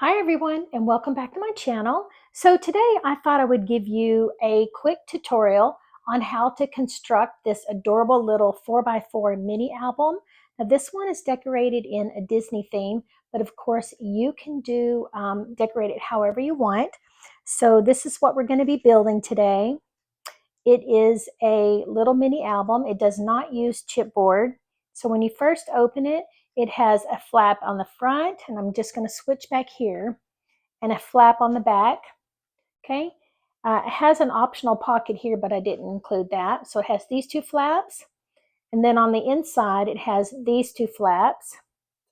Hi everyone and welcome back to my channel. So today I thought I would give you a quick tutorial on how to construct this adorable little 4x4 mini album. Now this one is decorated in a Disney theme, but of course you can decorate it however you want. So this is what we're going to be building today. It is a little mini album. It does not use chipboard. So when you first open it, it has a flap on the front, and I'm just going to switch back here, and a flap on the back. Okay, it has an optional pocket here, but I didn't include that. So it has these two flaps, and then on the inside it has these two flaps.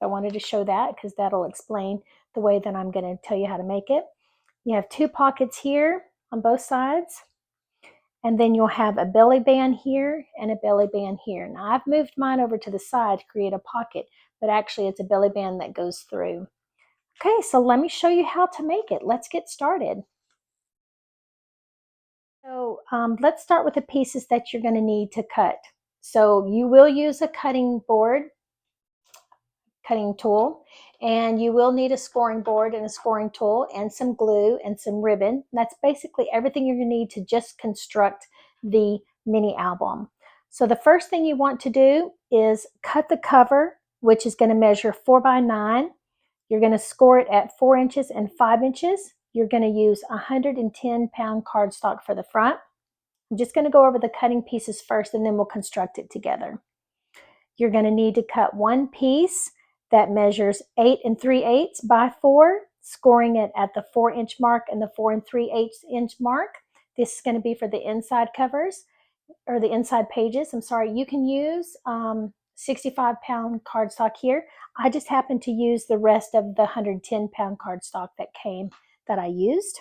I wanted to show that because that'll explain the way that I'm going to tell you how to make it. You have two pockets here on both sides, and then you'll have a belly band here and a belly band here. Now I've moved mine over to the side to create a pocket, but actually it's a belly band that goes through. Okay, so let me show you how to make it. Let's get started. So let's start with the pieces that you're going to need to cut. So you will use a cutting tool, and you will need a scoring board and a scoring tool and some glue and some ribbon. That's basically everything you're going to need to just construct the mini album. So the first thing you want to do is cut the cover, which is going to measure 4x9. You're going to score it at 4 inches and 5 inches. You're going to use 110-pound cardstock for the front. I'm just going to go over the cutting pieces first, and then we'll construct it together. You're going to need to cut one piece that measures 8 3/8 by 4, scoring it at the 4-inch mark and the 4 3/8 inch mark. This is going to be for the inside covers, or the inside pages. I'm sorry, you can use 65-pound cardstock here. I just happened to use the rest of the 110-pound cardstock that I used.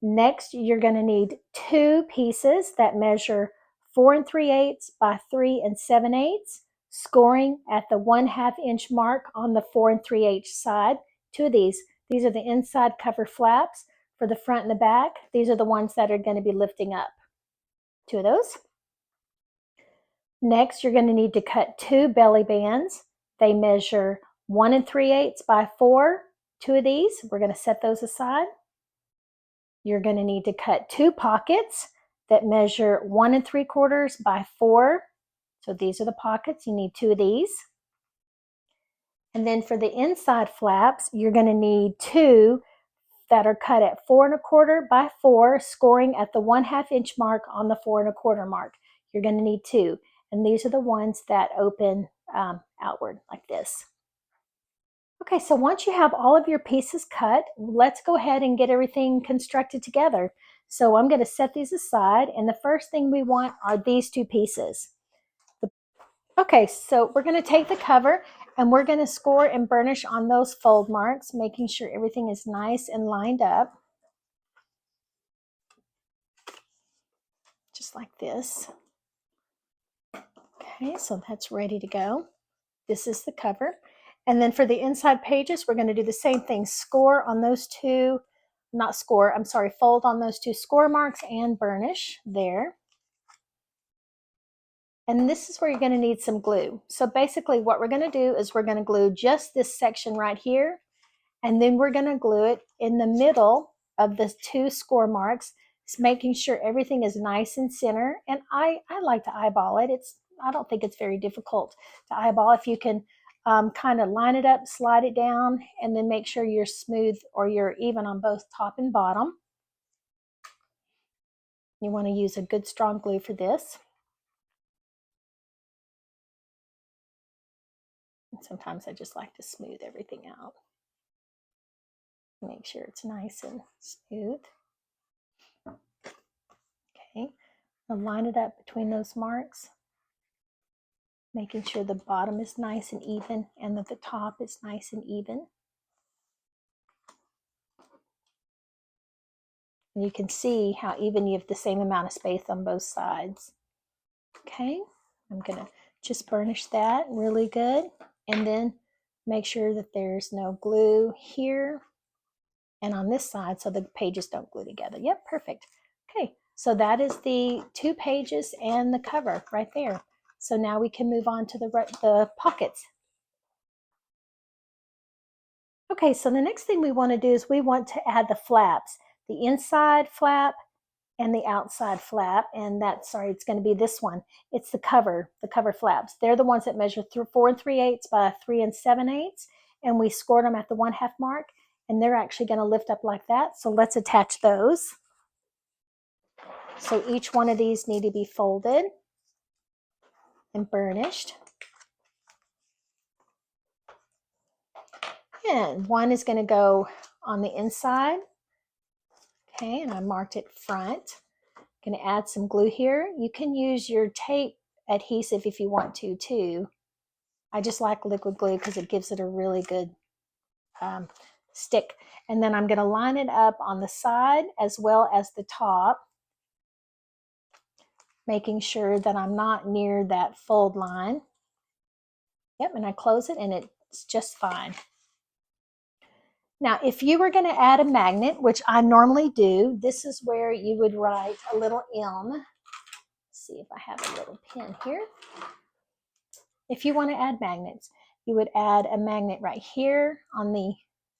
Next, you're going to need two pieces that measure 4 3/8 by 3 7/8, scoring at the 1/2 inch mark on the 4 3/8 side. Two of these. These are the inside cover flaps for the front and the back. These are the ones that are going to be lifting up. Two of those. Next, you're going to need to cut two belly bands. They measure 1 3/8 by 4. Two of these. We're going to set those aside. You're going to need to cut two pockets that measure 1 3/4 by 4. So these are the pockets. You need two of these. And then for the inside flaps, you're going to need two that are cut at 4 1/4 by 4, scoring at the 1/2 inch mark on the 4 1/4 mark. You're going to need two. And these are the ones that open outward like this. Okay, so once you have all of your pieces cut, let's go ahead and get everything constructed together. So I'm going to set these aside, and the first thing we want are these two pieces. Okay, so we're going to take the cover and we're going to score and burnish on those fold marks, making sure everything is nice and lined up. Just like this. Okay, so that's ready to go. This is the cover. And then for the inside pages, we're going to do the same thing. Score on those two, not score, I'm sorry, fold on those two score marks and burnish there. And this is where you're going to need some glue. So basically what we're going to do is we're going to glue just this section right here, and then we're going to glue it in the middle of the two score marks, making sure everything is nice and center. And I like to eyeball it. I don't think it's very difficult to eyeball. If you can kind of line it up, slide it down, and then make sure you're smooth or you're even on both top and bottom. You want to use a good strong glue for this. And sometimes I just like to smooth everything out. Make sure it's nice and smooth. Okay, I'll line it up between those marks, making sure the bottom is nice and even and that the top is nice and even. And you can see how even you have the same amount of space on both sides. Okay, I'm going to just burnish that really good, and then make sure that there's no glue here and on this side so the pages don't glue together. Yep, perfect. Okay, so that is the two pages and the cover right there. So now we can move on to the pockets. Okay, so the next thing we want to do is we want to add the flaps, the inside flap and the outside flap, and that's, sorry, it's going to be this one. It's the cover flaps. They're the ones that measure 4 3/8 by 3 7/8, and we scored them at the 1/2 mark, and they're actually going to lift up like that. So let's attach those. So each one of these need to be folded and burnished. And one is going to go on the inside. Okay, and I marked it front. Going to add some glue here. You can use your tape adhesive if you want to too. I just like liquid glue because it gives it a really good stick. And then I'm going to line it up on the side as well as the top, making sure that I'm not near that fold line. Yep, and I close it and it's just fine. Now, if you were going to add a magnet, which I normally do, this is where you would write a little M. Let's see if I have a little pen here. If you want to add magnets, you would add a magnet right here on the,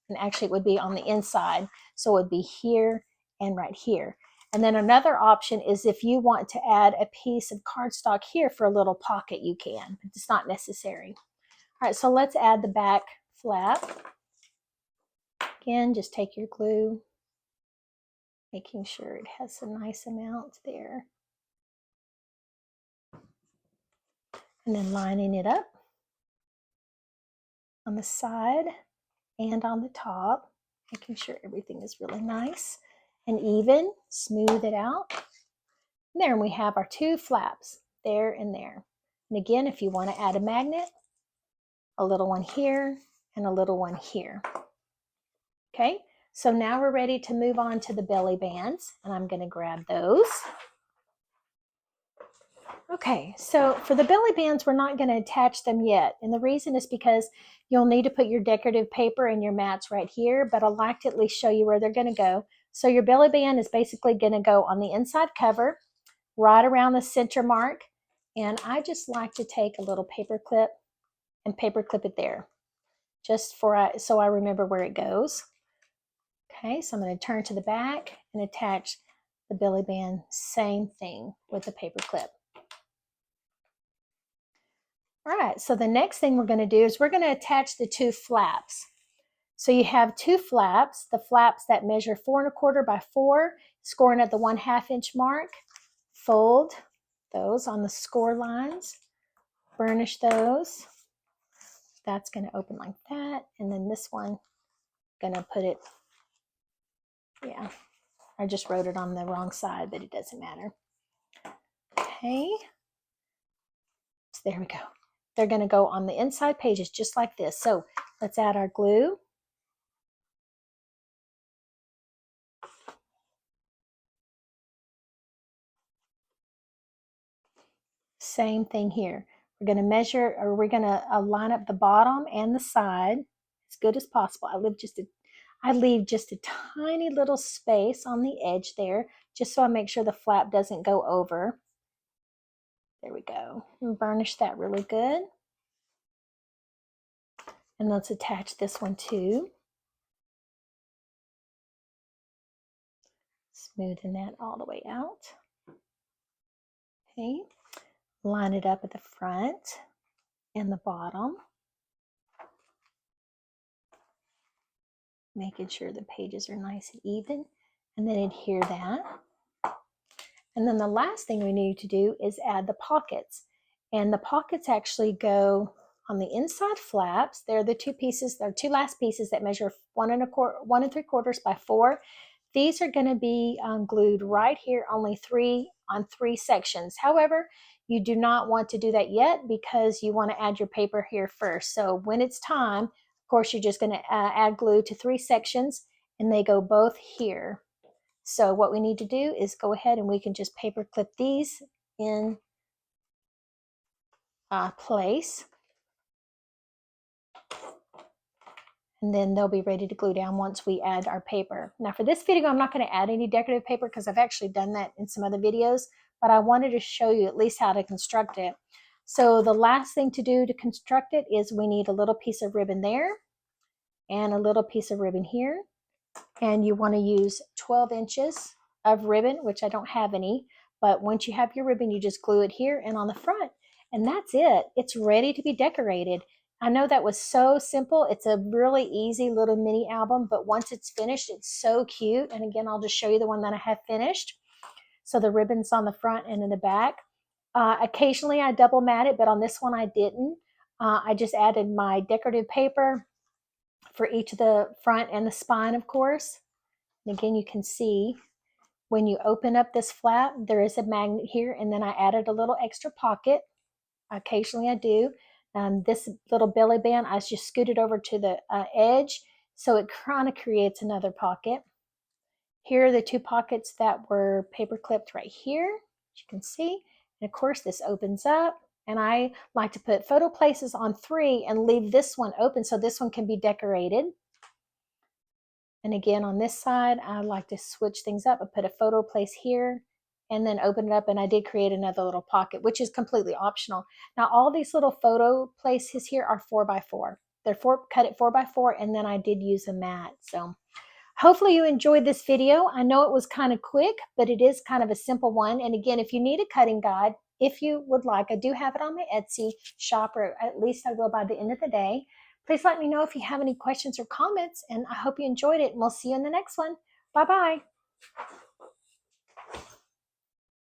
and actually it would be on the inside. So it would be here and right here. And then another option is if you want to add a piece of cardstock here for a little pocket, you can, but it's not necessary. All right, so let's add the back flap. Again, just take your glue, making sure it has a nice amount there. And then lining it up on the side and on the top, making sure everything is really nice and even. Smooth it out. And there we have our two flaps, there and there. And again, if you want to add a magnet, a little one here and a little one here. Okay, so now we're ready to move on to the belly bands, and I'm going to grab those. Okay, so for the belly bands, we're not going to attach them yet. And the reason is because you'll need to put your decorative paper and your mats right here, but I like to at least show you where they're going to go. So your belly band is basically going to go on the inside cover, right around the center mark. And I just like to take a little paper clip and paper clip it there, just for so I remember where it goes. Okay, so I'm going to turn to the back and attach the belly band, same thing with the paper clip. All right, so the next thing we're going to do is we're going to attach the two flaps. So you have two flaps, the flaps that measure 4 1/4 by 4, scoring at the 1/2 inch mark. Fold those on the score lines, burnish those. That's going to open like that, and then this one, going to put it, yeah, I just wrote it on the wrong side, but it doesn't matter. Okay, so there we go. They're going to go on the inside pages just like this. So let's add our glue. Same thing here. We're going to measure, or we're going to line up the bottom and the side as good as possible. I leave just a tiny little space on the edge there, just so I make sure the flap doesn't go over. There we go. And burnish that really good. And let's attach this one too. Smoothing that all the way out. Okay. Line it up at the front and the bottom. Making sure the pages are nice and even, and then adhere that. And then the last thing we need to do is add the pockets. And the pockets actually go on the inside flaps. They're the two pieces, they're two last pieces that measure 1 3/4 by 4. These are going to be glued right here, only 3 on 3 sections. However, you do not want to do that yet because you want to add your paper here first. So when it's time, of course, you're just going to add glue to 3 sections, and they go both here. So what we need to do is go ahead and we can just paper clip these in place. And then they'll be ready to glue down once we add our paper. Now for this video, I'm not going to add any decorative paper because I've actually done that in some other videos, but I wanted to show you at least how to construct it. So the last thing to do to construct it is we need a little piece of ribbon there. and a little piece of ribbon here. And you want to use 12 inches of ribbon, which I don't have any, but once you have your ribbon, you just glue it here and on the front, and that's it. It's ready to be decorated. I know that was so simple. It's a really easy little mini album, but once it's finished, it's so cute. And again, I'll just show you the one that I have finished. So the ribbon's on the front and in the back. Occasionally I double mat it, but on this one I didn't. I just added my decorative paper for each of the front and the spine, of course. And again, you can see when you open up this flap, there is a magnet here, and then I added a little extra pocket. Occasionally I do. This little belly band, I just scooted over to the edge, so it kind of creates another pocket. Here are the two pockets that were paper clipped right here, as you can see. And of course, this opens up. And I like to put photo places on 3 and leave this one open so this one can be decorated. And again, on this side, I like to switch things up. I put a photo place here and then open it up, and I did create another little pocket, which is completely optional. Now, all these little photo places here are 4x4. They're cut at 4x4, and then I did use a mat. So hopefully you enjoyed this video. I know it was kind of quick, but it is kind of a simple one. And again, if you need a cutting guide, if you would like, I do have it on my Etsy shop, or at least I will by the end of the day. Please let me know if you have any questions or comments, and I hope you enjoyed it, and we'll see you in the next one. Bye-bye.